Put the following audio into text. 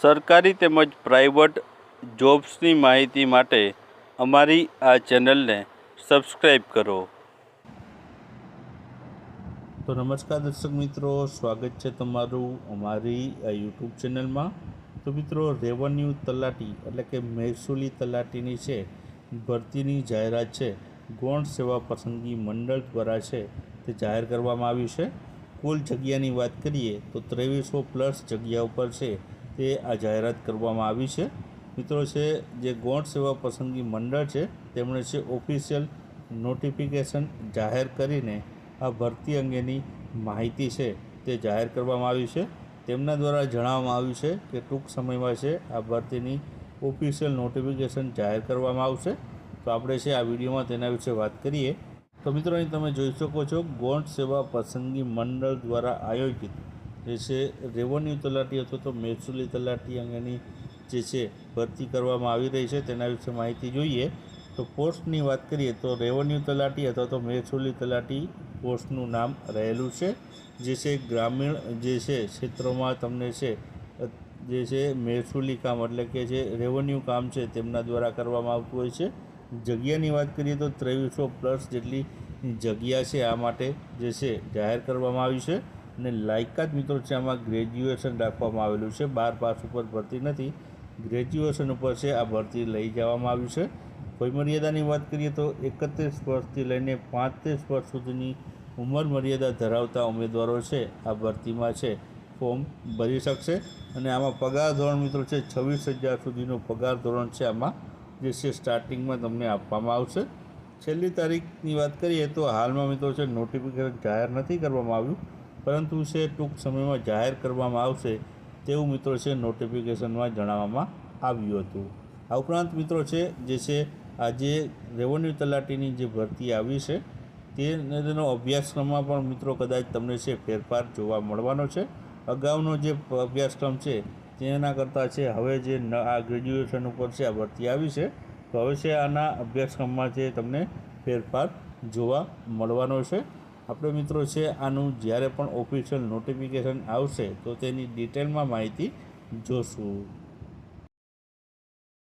સરકારી તેમજ પ્રાઇવેટ જોબ્સની માહિતી માટે અમારી આ ચેનલને સબસ્ક્રાઈબ કરો. તો નમસ્કાર દર્શક મિત્રો, સ્વાગત છે તમારું અમારી આ યુટ્યુબ ચેનલમાં. તો મિત્રો, રેવન્યુ તલાટી એટલે કે મહેસૂલી તલાટીની છે ભરતીની જાહેરાત છે ગૌણ સેવા પસંદગી મંડળ દ્વારા છે તે જાહેર કરવામાં આવ્યું છે. કુલ જગ્યાની વાત કરીએ તો 2300+ જગ્યા ઉપર છે તે આ જાહેરાત કરવામાં આવી છે. મિત્રો છે જે ગૌણ સેવા પસંદગી મંડળ છે તેમણે છે ઓફિશિયલ નોટિફિકેશન જાહેર કરીને આ ભરતી અંગેની માહિતી છે તે જાહેર કરવામાં આવી છે. તેમના દ્વારા જણાવવામાં આવ્યું છે કે ટૂંક સમયમાં છે આ ભરતીની ઓફિશિયલ નોટિફિકેશન જાહેર કરવામાં આવશે. તો આપણે છે આ વિડીયોમાં તેના વિશે વાત કરીએ. તો મિત્રો, અહીં તમે જોઈ શકો છો ગૌણ સેવા પસંદગી મંડળ દ્વારા આયોજિત જે છે રેવન્યુ તલાટી અથવા તો મહેસૂલી તલાટી અંગેની જે છે ભરતી કરવામાં આવી રહી છે તેના વિશે માહિતી જોઈએ. તો પોસ્ટની વાત કરીએ તો રેવન્યુ તલાટી અથવા તો મહેસૂલી તલાટી પોસ્ટનું નામ રહેલું છે. જે છે ગ્રામીણ જે છે ક્ષેત્રોમાં તમને છે જે છે મહેસૂલી કામ એટલે કે જે રેવન્યુ કામ છે તેમના દ્વારા કરવામાં આવતું હોય છે. જગ્યાની વાત કરીએ તો 2300+ જેટલી જગ્યા છે આ માટે જે છે જાહેર કરવામાં આવી છે. અને લાયકાત મિત્રો છે આમાં ગ્રેજ્યુએશન રાખવામાં આવેલું છે. 12 પાસ ઉપર ભરતી નથી, ગ્રેજ્યુએશન ઉપર છે આ ભરતી લઈ જવામાં આવ્યું છે. વયમર્યાદાની વાત કરીએ તો 31 વર્ષથી લઈને 35 વર્ષ સુધીની ઉંમર મર્યાદા ધરાવતા ઉમેદવારો છે આ ભરતીમાં છે ફોર્મ ભરી શકશે. અને આમાં પગાર ધોરણ મિત્રો છે 26,000 સુધીનું પગાર ધોરણ છે આમાં જે છે સ્ટાર્ટિંગમાં તમને આપવામાં આવશે. છેલ્લી તારીખની વાત કરીએ તો હાલમાં મિત્રો છે નોટિફિકેશન જાહેર નથી કરવામાં આવ્યું, પરંતુ છે ટૂંક સમયમાં જાહેર કરવામાં આવશે તેવું મિત્રો છે નોટિફિકેશનમાં જણાવવામાં આવ્યું હતું. આ ઉપરાંત મિત્રો છે જે છે આજે રેવન્યુ તલાટીની જે ભરતી આવી છે તેનો અભ્યાસક્રમમાં પણ મિત્રો કદાચ તમને છે ફેરફાર જોવા મળવાનો છે. અગાઉનો જે અભ્યાસક્રમ છે તેના કરતાં છે હવે જે આ ગ્રેજ્યુએશન ઉપર છે આ ભરતી આવી છે તો હવે છે આના અભ્યાસક્રમમાં છે તમને ફેરફાર જોવા મળવાનો છે. આપણે મિત્રો છે આનું જ્યારે પણ ઓફિશિયલ નોટિફિકેશન આવશે તો તેની ડિટેલમાં માહિતી જોશું.